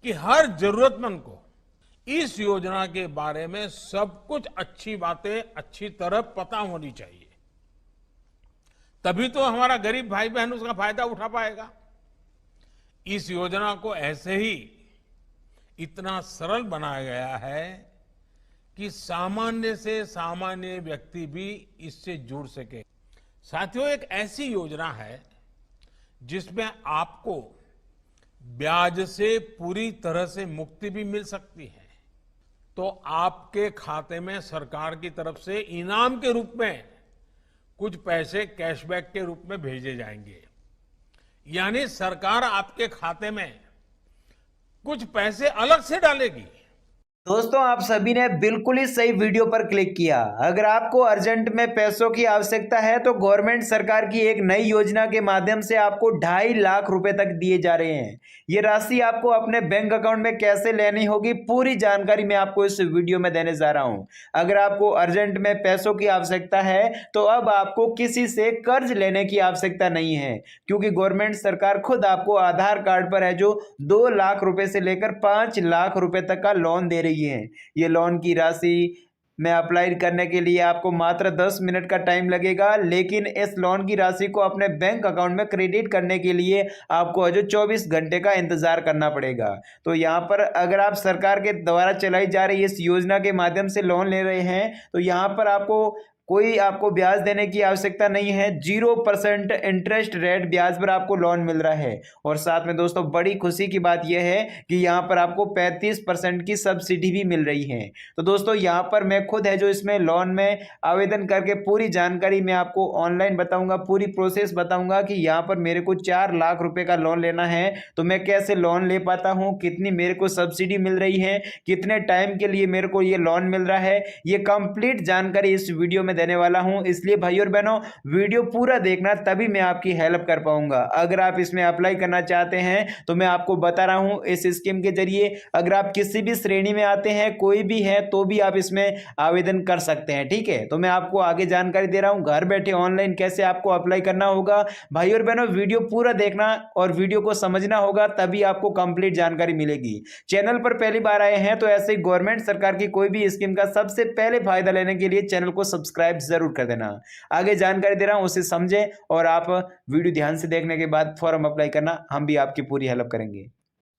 कि हर जरूरतमंद को इस योजना के बारे में सब कुछ अच्छी बातें अच्छी तरह पता होनी चाहिए। तभी तो हमारा गरीब भाई बहन उसका फायदा उठा पाएगा। इस योजना को ऐसे ही इतना सरल बनाया गया है कि सामान्य से सामान्य व्यक्ति भी इससे जुड़ सके। साथियों, एक ऐसी योजना है जिसमें आपको ब्याज से पूरी तरह से मुक्ति भी मिल सकती है। तो आपके खाते में सरकार की तरफ से इनाम के रूप में कुछ पैसे कैशबैक के रूप में भेजे जाएंगे। यानी सरकार आपके खाते में कुछ पैसे अलग से डालेगी। दोस्तों, आप सभी ने बिल्कुल ही सही वीडियो पर क्लिक किया। अगर आपको अर्जेंट में पैसों की आवश्यकता है तो गवर्नमेंट सरकार की एक नई योजना के माध्यम से आपको 2.5 लाख रुपए तक दिए जा रहे हैं। ये राशि आपको अपने बैंक अकाउंट में कैसे लेनी होगी, पूरी जानकारी मैं आपको इस वीडियो में देने जा रहा हूं। अगर आपको अर्जेंट में पैसों की आवश्यकता है तो अब आपको किसी से कर्ज लेने की आवश्यकता नहीं है, क्योंकि गवर्नमेंट सरकार खुद आपको आधार कार्ड पर है जो 2 लाख रुपए से लेकर 5 लाख रुपए तक का लोन दे रही है। ये लोन की राशि में अप्लाई करने के लिए आपको मात्र 10 मिनट का टाइम लगेगा, लेकिन इस लोन की राशि को अपने बैंक अकाउंट में क्रेडिट करने के लिए आपको जो 24 घंटे का इंतजार करना पड़ेगा। तो यहाँ पर अगर आप सरकार के द्वारा चलाई जा रही इस योजना के माध्यम से लोन ले रहे हैं तो यहाँ पर आपको ब्याज देने की आवश्यकता नहीं है। 0% इंटरेस्ट रेट ब्याज पर आपको लोन मिल रहा है। और साथ में दोस्तों, बड़ी खुशी की बात यह है कि यहाँ पर आपको 35% की सब्सिडी भी मिल रही है। तो दोस्तों, यहाँ पर मैं खुद है जो इसमें लोन में आवेदन करके पूरी जानकारी मैं आपको ऑनलाइन बताऊंगा, पूरी प्रोसेस बताऊंगा कि यहाँ पर मेरे को 4 लाख रुपए का लोन लेना है तो मैं कैसे लोन ले पाता हूँ, कितनी मेरे को सब्सिडी मिल रही है, कितने टाइम के लिए मेरे को ये लोन मिल रहा है, ये कंप्लीट जानकारी इस वीडियो में देने वाला हूं। इसलिए भाई और बहनों, वीडियो पूरा देखना, तभी मैं आपकी हेल्प कर पाऊंगा। अगर आप इसमें अप्लाई करना चाहते हैं तो मैं आपको बता रहा हूं इस स्कीम के जरिए अगर आप किसी भी श्रेणी में आते हैं, कोई भी है, तो भी आप इसमें आवेदन कर सकते हैं। ठीक है, तो मैं आपको आगे जानकारी दे रहा हूं घर बैठे ऑनलाइन कैसे आपको अप्लाई करना होगा। भाई और बहनों, वीडियो पूरा देखना और वीडियो को समझना होगा, तभी आपको कंप्लीट जानकारी मिलेगी। चैनल पर पहली बार आए हैं तो ऐसे गवर्नमेंट सरकार की कोई भी स्कीम का सबसे पहले फायदा लेने के लिए चैनल को सब्सक्राइब जरूर कर देना। आगे जानकारी दे रहा हूं, उसे समझें और आप वीडियो ध्यान से देखने के बाद फॉर्म अप्लाई करना, हम भी आपकी पूरी हेल्प करेंगे।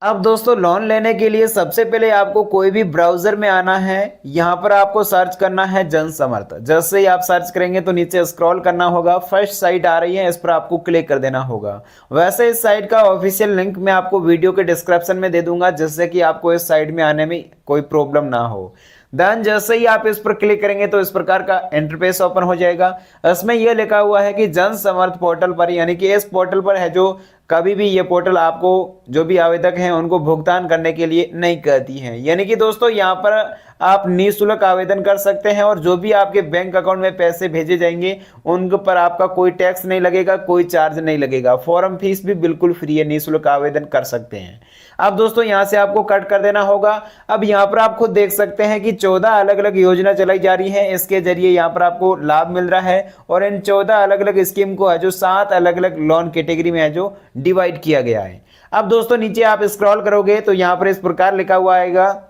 अब दोस्तों, लोन लेने के लिए सबसे पहले आपको कोई भी ब्राउजर में आना है। यहां पर आपको सर्च करना है जनसमर्थ। जैसे ही आप सर्च करेंगे तो नीचे स्क्रॉल करना होगा, फर्स्ट साइट आ रही है, इस पर आपको क्लिक कर देना होगा। वैसे इस साइट का ऑफिशियल लिंक मैं आपको वीडियो के डिस्क्रिप्शन में दे दूंगा, जिससे कि आपको इस साइट में आने में कोई प्रॉब्लम ना हो। देन जैसे ही आप इस पर क्लिक करेंगे तो इस प्रकार का इंटरफेस ओपन हो जाएगा। इसमें यह लिखा हुआ है कि जन समर्थ पोर्टल पर, यानी कि इस पोर्टल पर है जो कभी भी ये पोर्टल आपको जो भी आवेदक हैं उनको भुगतान करने के लिए नहीं कहती है। यानी कि दोस्तों, यहाँ पर आप निःशुल्क आवेदन कर सकते हैं और जो भी आपके बैंक अकाउंट में पैसे भेजे जाएंगे उन पर आपका कोई टैक्स नहीं लगेगा, कोई चार्ज नहीं लगेगा। फॉर्म फीस भी बिल्कुल फ्री है, निःशुल्क आवेदन कर सकते हैं। अब दोस्तों, यहाँ से आपको कट कर देना होगा। अब यहाँ पर आप खुद देख सकते हैं कि 14 अलग अलग योजना चलाई जा रही है। इसके जरिए यहाँ पर आपको लाभ मिल रहा है और इन 14 अलग अलग स्कीम को है जो 7 अलग अलग लोन कैटेगरी में है जो डिवाइड किया गया है। अब दोस्तों, नीचे आप स्क्रॉल करोगे तो यहाँ पर इस प्रकार लिखा हुआ आएगा,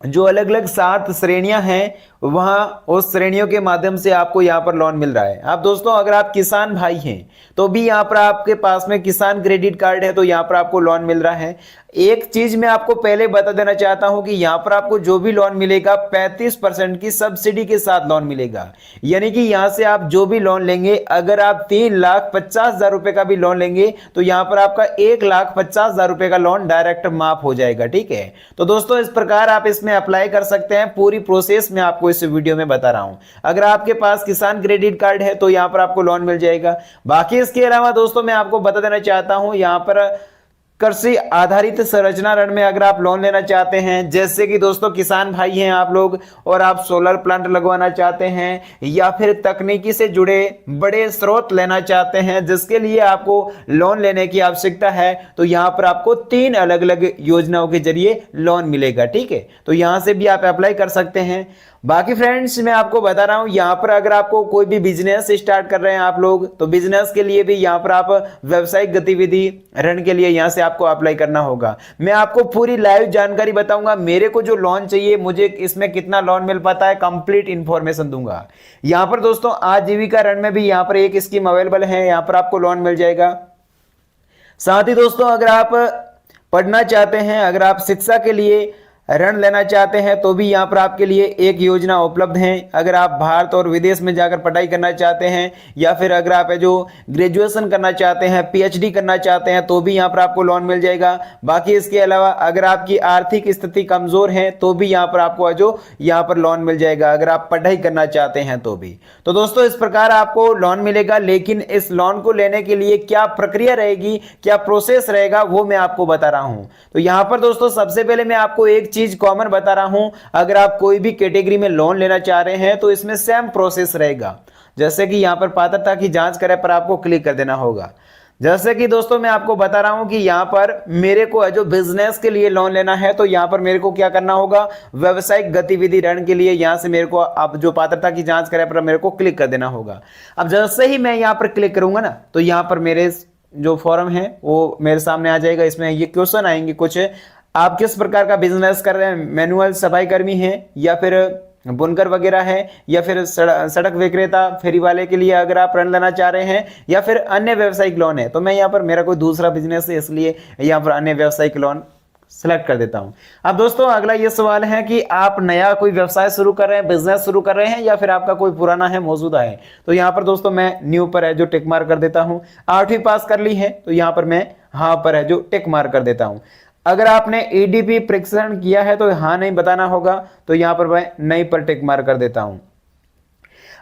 जो अलग अलग 7 श्रेणियां हैं वहां उस श्रेणियों के माध्यम से आपको यहां पर लोन मिल रहा है। अब दोस्तों, अगर आप किसान भाई हैं तो भी यहां पर आपके पास में किसान क्रेडिट कार्ड है तो यहां पर आपको लोन मिल रहा है। एक चीज मैं आपको पहले बता देना चाहता हूं कि यहां पर आपको जो भी लोन मिलेगा 35% की सब्सिडी के साथ लोन मिलेगा। यानी कि यहां से आप जो भी लोन लेंगे, अगर आप 3,50,000 रुपए का भी लोन लेंगे तो यहां पर आपका 1,50,000 रुपए का लोन डायरेक्ट माफ हो जाएगा। ठीक है, तो दोस्तों, इस प्रकार आप इसमें अप्लाई कर सकते हैं। पूरी प्रोसेस मैं आपको इस वीडियो में बता रहा हूं। अगर आपके पास किसान क्रेडिट कार्ड है तो यहां पर आपको लोन मिल जाएगा। बाकी इसके अलावा दोस्तों, मैं आपको बता देना चाहता हूं, यहां पर कृषि आधारित संरचना ऋण में अगर आप लोन लेना चाहते हैं, जैसे कि दोस्तों किसान भाई हैं आप लोग और आप सोलर प्लांट लगवाना चाहते हैं या फिर तकनीकी से जुड़े बड़े स्रोत लेना चाहते हैं जिसके लिए आपको लोन लेने की आवश्यकता है, तो यहां पर आपको 3 अलग अलग योजनाओं के जरिए लोन मिलेगा। ठीक है, तो यहां से भी आप अप्लाई कर सकते हैं। बाकी फ्रेंड्स मैं आपको बता रहा हूं, यहाँ पर अगर आपको कोई भी बिजनेस स्टार्ट कर रहे हैं आप लोग, तो बिजनेस के लिए भी यहाँ पर आप व्यावसायिक गतिविधि ऋण के लिए यहाँ से आपको अप्लाई करना होगा। मैं आपको पूरी लाइव जानकारी बताऊंगा, मेरे को जो लोन चाहिए, मुझे इसमें कितना लोन मिल पाता है, कंप्लीट इंफॉर्मेशन दूंगा। यहाँ पर दोस्तों आजीविका ऋण में भी यहाँ पर एक स्कीम अवेलेबल है, यहाँ पर आपको लोन मिल जाएगा। साथ ही दोस्तों अगर आप पढ़ना चाहते हैं, अगर आप शिक्षा के लिए ऋण लेना चाहते हैं तो भी यहाँ पर आपके लिए एक योजना उपलब्ध है। अगर आप भारत और विदेश में जाकर पढ़ाई करना चाहते हैं, या फिर अगर आप जो ग्रेजुएशन करना चाहते हैं, पीएचडी करना चाहते हैं, तो भी यहाँ पर आपको लोन मिल जाएगा। बाकी इसके अलावा अगर आपकी आर्थिक स्थिति कमजोर है तो भी यहाँ पर आपको जो यहाँ पर लोन मिल जाएगा, अगर आप पढ़ाई करना चाहते हैं तो भी। तो दोस्तों इस प्रकार आपको लोन मिलेगा, लेकिन इस लोन को लेने के लिए क्या प्रक्रिया रहेगी, क्या प्रोसेस रहेगा, वो मैं आपको बता रहा हूं। तो यहाँ पर दोस्तों सबसे पहले मैं आपको एक चीज कॉमन बता रहा हूं, अगर आप कोई भी कैटेगरी में लोन लेना चाह रहे हैं तो इसमें सेम प्रोसेस रहेगा। जैसे कि यहां पर पात्रता की जांच करें पर आपको क्लिक कर देना होगा। जैसे कि दोस्तों मैं आपको बता रहा हूं कि यहां पर मेरे को जो बिजनेस के लिए लोन लेना है, तो यहां पर मेरे को क्या करना होगा, व्यावसायिक गतिविधि ऋण के लिए यहां से मेरे को अब जो पात्रता की जांच करें पर मेरे को क्लिक कर देना होगा। अब जैसे ही मैं यहां पर क्लिक करूंगा ना, तो यहां पर मेरे जो फॉर्म है वो मेरे सामने आ जाएगा। इसमें ये क्वेश्चन आएंगे कुछ, आप किस प्रकार का बिजनेस कर रहे हैं, मैनुअल सफाई कर्मी है या फिर बुनकर वगैरह है, या फिर सड़क विक्रेता फेरी वाले के लिए अगर आप ऋण लेना चाह रहे हैं, या फिर अन्य व्यवसायिक लोन है। तो मैं यहाँ पर मेरा कोई दूसरा बिजनेस है इसलिए यहाँ पर अन्य व्यवसायिक लोन सेलेक्ट कर देता हूं। अब दोस्तों अगला ये सवाल है कि आप नया कोई व्यवसाय शुरू कर रहे हैं, बिजनेस शुरू कर रहे हैं, या फिर आपका कोई पुराना है, मौजूदा है। तो यहाँ पर दोस्तों मैं न्यू पर है जो टिक मार्क कर देता हूं। 8वीं पास कर ली है तो यहाँ पर मैं हाँ पर है जो टिक मार्क कर देता हूं। अगर आपने ईडीपी परीक्षण किया है तो हाँ नहीं बताना होगा, तो यहां पर मैं नहीं पर टिक मार्क कर देता हूं।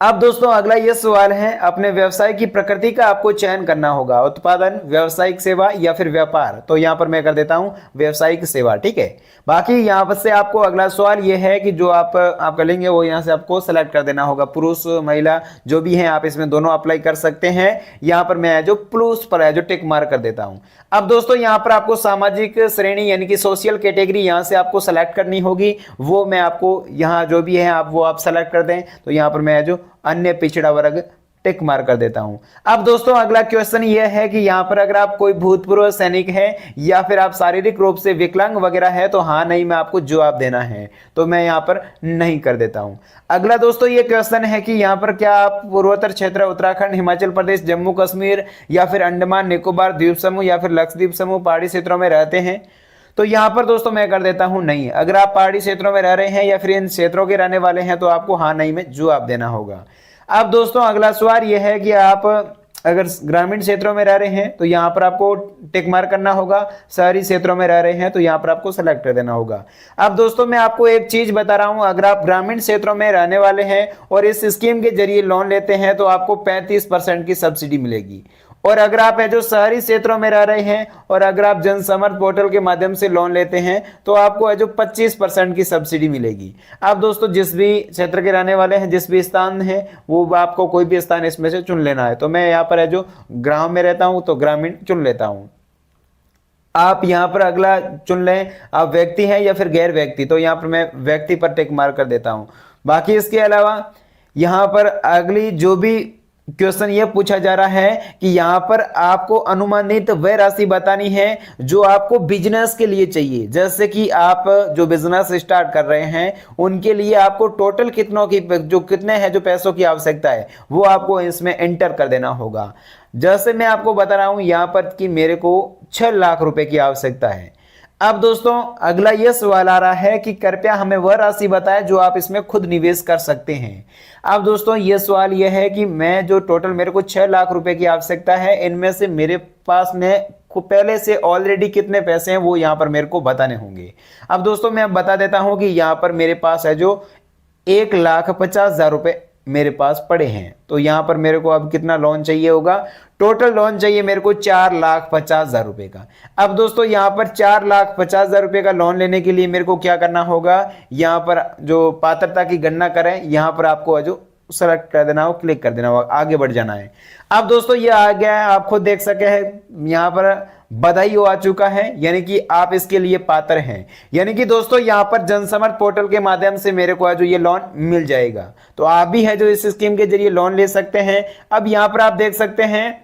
अब दोस्तों अगला यह सवाल है, अपने व्यवसाय की प्रकृति का आपको चयन करना होगा, उत्पादन, व्यावसायिक सेवा या फिर व्यापार। तो यहां पर मैं कर देता हूं व्यावसायिक सेवा, ठीक है। बाकी यहां पर से आपको अगला सवाल यह है कि जो आप लेंगे वो यहां से आपको सेलेक्ट कर देना होगा, पुरुष महिला जो भी हैं आप इसमें दोनों अप्लाई कर सकते हैं। यहां पर मैं जो पुरुष पर है जो टिक मार्क कर देता हूं। अब दोस्तों यहां पर आपको सामाजिक श्रेणी यानी कि सोशल कैटेगरी यहां से आपको सेलेक्ट करनी होगी, वो मैं आपको यहां जो भी है आप वो आप सेलेक्ट कर दें। तो यहां पर मैं जो अन्य पिछड़ा वर्ग टिक मार्क कर देता हूं। अब दोस्तों अगला क्वेश्चन यह है कि यहां पर अगर आप कोई भूतपूर्व सैनिक है या फिर आप शारीरिक रूप से विकलांग वगैरह है, तो हाँ नहीं में आपको जवाब देना है, तो मैं यहां पर नहीं कर देता हूं। अगला दोस्तों ये क्वेश्चन है कि यहां पर क्या आप पूर्वोत्तर क्षेत्र, उत्तराखंड, हिमाचल प्रदेश, जम्मू कश्मीर या फिर अंडमान निकोबार द्वीप समूह या फिर लक्षद्वीप समूह पहाड़ी क्षेत्रों में रहते हैं। तो यहां पर दोस्तों मैं कर देता हूं नहीं। अगर आप पहाड़ी क्षेत्रों में रह रहे हैं या फिर इन क्षेत्रों के रहने वाले हैं तो आपको हाँ नहीं में जवाब देना होगा। अब दोस्तों अगला सवाल यह है कि आप अगर ग्रामीण क्षेत्रों में रह रहे हैं तो यहां पर आपको टिक मार्क करना होगा, शहरी क्षेत्रों में रह रहे हैं तो यहां पर आपको सेलेक्ट कर देना होगा। अब दोस्तों मैं आपको एक चीज बता रहा हूं, अगर आप ग्रामीण क्षेत्रों में रहने वाले हैं और इस स्कीम के जरिए लोन लेते हैं तो आपको 35% की सब्सिडी मिलेगी। और अगर आप जो शहरी क्षेत्रों में रह रहे हैं और अगर आप जनसमर्थ पोर्टल के माध्यम से लोन लेते हैं तो आपको जो 25% की सब्सिडी मिलेगी। आप दोस्तों जिस भी क्षेत्र के रहने वाले हैं, जिस भी स्थान है, वो आपको कोई भी स्थान इसमें से चुन लेना है। तो मैं यहाँ पर जो गांव में रहता हूं तो ग्रामीण चुन लेता हूं। आप यहाँ पर अगला चुन लें, आप व्यक्ति हैं या फिर गैर व्यक्ति, तो यहाँ पर मैं व्यक्ति पर टिक मार्क कर देता हूं। बाकी इसके अलावा यहाँ पर अगली जो भी क्वेश्चन ये पूछा जा रहा है कि यहां पर आपको अनुमानित वह राशि बतानी है जो आपको बिजनेस के लिए चाहिए। जैसे कि आप जो बिजनेस स्टार्ट कर रहे हैं उनके लिए आपको टोटल कितने हैं जो पैसों की आवश्यकता है वो आपको इसमें एंटर कर देना होगा। जैसे मैं आपको बता रहा हूं यहां पर कि मेरे को 6 लाख रुपए की आवश्यकता है। अब दोस्तों अगला यह सवाल आ रहा है कि कृपया हमें वह राशि बताएं जो आप इसमें खुद निवेश कर सकते हैं। अब दोस्तों यह सवाल यह है कि मैं जो टोटल मेरे को 6 लाख रुपए की आवश्यकता है, इनमें से मेरे पास में पहले से ऑलरेडी कितने पैसे हैं वो यहाँ पर मेरे को बताने होंगे। अब दोस्तों मैं बता देता हूं कि यहाँ पर मेरे पास है जो 1,50,000 रुपए मेरे पास पड़े हैं। तो यहां पर मेरे को अब कितना लोन चाहिए होगा, टोटल लोन चाहिए मेरे को 4,50,000 रुपए का। अब दोस्तों यहां पर 4,50,000 रुपए का लोन लेने के लिए मेरे को क्या करना होगा, यहां पर जो पात्रता की गणना करें, यहां पर आपको जो सेलेक्ट कर देना हो, क्लिक कर देना हो, आगे बढ़ जाना है। अब दोस्तों ये आ गया है, आप खुद देख सके हैं यहाँ पर बधाई आ चुका है, यानी कि आप इसके लिए पात्र हैं। यानी कि दोस्तों यहाँ पर जनसमर्थ पोर्टल के माध्यम से मेरे को जो ये लोन मिल जाएगा, तो आप भी है जो इस स्कीम के जरिए लोन ले सकते हैं। अब यहाँ पर आप देख सकते हैं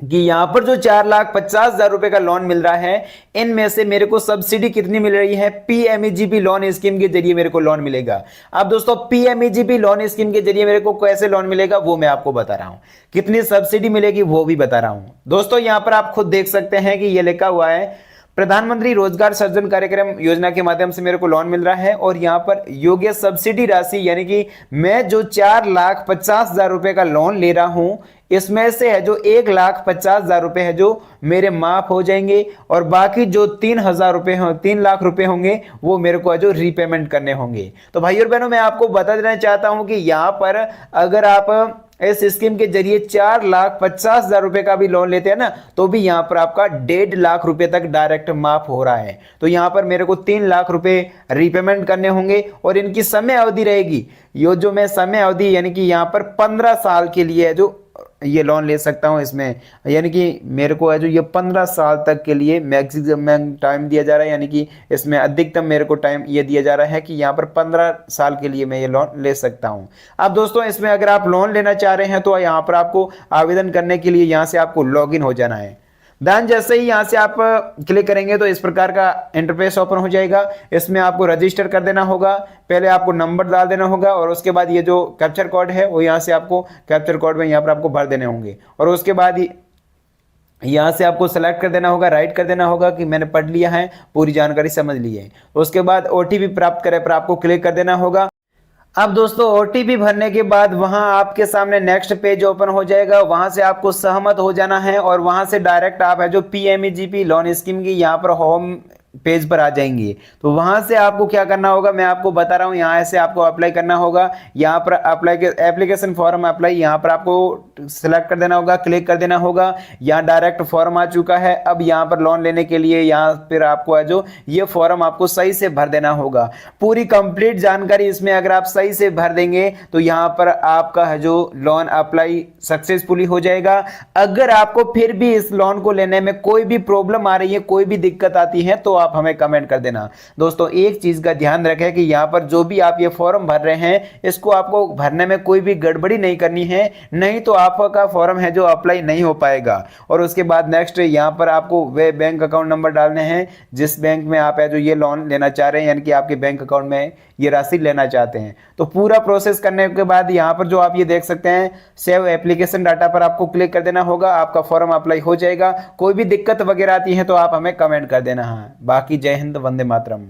कि यहां पर जो 4,50,000 रुपए का लोन मिल रहा है, इनमें से मेरे को सब्सिडी कितनी मिल रही है, पीएमईजीपी लोन स्कीम के जरिए मेरे को लोन मिलेगा। अब दोस्तों पीएमईजीपी लोन स्कीम के जरिए मेरे को कैसे लोन मिलेगा वो मैं आपको बता रहा हूं, कितनी सब्सिडी मिलेगी वो भी बता रहा हूं। दोस्तों यहां पर आप खुद देख सकते हैं कि यह लिखा हुआ है प्रधानमंत्री रोजगार सृजन कार्यक्रम योजना के माध्यम से मेरे को लोन मिल रहा है, और यहाँ पर योग्य सब्सिडी राशि यानी कि मैं जो 4,50,000 रुपए का लोन ले रहा हूं, इसमें से है जो 1,50,000 रुपए है जो मेरे माफ हो जाएंगे, और बाकी जो 3,000 रुपए हो 3,00,000 रुपए होंगे वो मेरे को जो रीपेमेंट करने होंगे। तो भाई और बहनों मैं आपको बता देना चाहता हूं कि यहाँ पर अगर आप इस स्कीम के जरिए 4,50,000 रुपए का भी लोन लेते हैं ना, तो भी यहां पर आपका 1.5 लाख रुपए तक डायरेक्ट माफ हो रहा है। तो यहां पर मेरे को 3,00,000 रुपए रीपेमेंट करने होंगे, और इनकी समय अवधि रहेगी, ये जो मैं समय अवधि यानी कि यहां पर 15 साल के लिए है जो ये लोन ले सकता हूं इसमें, यानी कि मेरे को है जो ये 15 साल तक के लिए मैक्सिमम टाइम दिया जा रहा है, यानी कि इसमें अधिकतम मेरे को टाइम ये दिया जा रहा है कि यहाँ पर 15 साल के लिए मैं ये लोन ले सकता हूं। अब दोस्तों इसमें अगर आप लोन लेना चाह रहे हैं तो यहाँ पर आपको आवेदन करने के लिए यहाँ से आपको लॉगिन हो जाना है। देन जैसे ही यहाँ से आप क्लिक करेंगे तो इस प्रकार का इंटरफेस ओपन हो जाएगा। इसमें आपको रजिस्टर कर देना होगा, पहले आपको नंबर डाल देना होगा, और उसके बाद ये जो कैप्चर कोड है वो यहाँ से आपको कैप्चर कोड में यहाँ पर आपको भर देने होंगे, और उसके बाद यहाँ से आपको सेलेक्ट कर देना होगा, राइट कर देना होगा कि मैंने पढ़ लिया है, पूरी जानकारी समझ ली है। उसके बाद ओटीपी प्राप्त करे पर आपको क्लिक कर देना होगा। अब दोस्तों ओटीपी भरने के बाद वहां आपके सामने नेक्स्ट पेज ओपन हो जाएगा, वहां से आपको सहमत हो जाना है, और वहां से डायरेक्ट आप है जो पीएमईजीपी लोन स्कीम की यहाँ पर होम पेज पर आ जाएंगे। तो वहां से आपको क्या करना होगा मैं आपको बता रहा हूं, यहाँ से आपको अप्लाई करना होगा। यहाँ पर अप्लाई के एप्लीकेशन फॉर्म अप्लाई यहाँ पर आपको सिलेक्ट कर देना होगा, क्लिक कर देना होगा। यहाँ डायरेक्ट फॉर्म आ चुका है। अब यहाँ पर लोन लेने के लिए यहाँ पर आपको है जो ये फॉर्म आपको सही से भर देना होगा। पूरी कंप्लीट जानकारी इसमें अगर आप सही से भर देंगे तो यहाँ पर आपका है जो लोन अप्लाई सक्सेसफुली हो जाएगा। अगर आपको फिर भी इस लोन को लेने में कोई भी प्रॉब्लम आ रही है, कोई भी दिक्कत आती है, तो आप हमें कमेंट कर देना। दोस्तों एक चीज का ध्यान रखें कि यहाँ पर जो भी आप ये फॉर्म भर रहे हैं इसको आपको भरने में कोई भी गड़बड़ी नहीं करनी है, नहीं तो आपका फॉर्म है जो अप्लाई नहीं हो पाएगा। और उसके बाद नेक्स्ट यहाँ पर आपको वे बैंक अकाउंट नंबर डालने हैं जिस बैंक में आप है जो ये लोन लेना चाह रहे हैं, यानी कि आपके बैंक अकाउंट में ये राशि लेना चाहते हैं। तो पूरा प्रोसेस करने के बाद यहाँ पर जो आप ये देख सकते हैं सेव एप्लीकेशन डाटा पर आपको क्लिक कर देना होगा, आपका फॉर्म अप्लाई हो जाएगा। कोई भी दिक्कत वगैरह आती है तो आप हमें कमेंट कर देना है। बाकी जय हिंद, वंदे मातरम।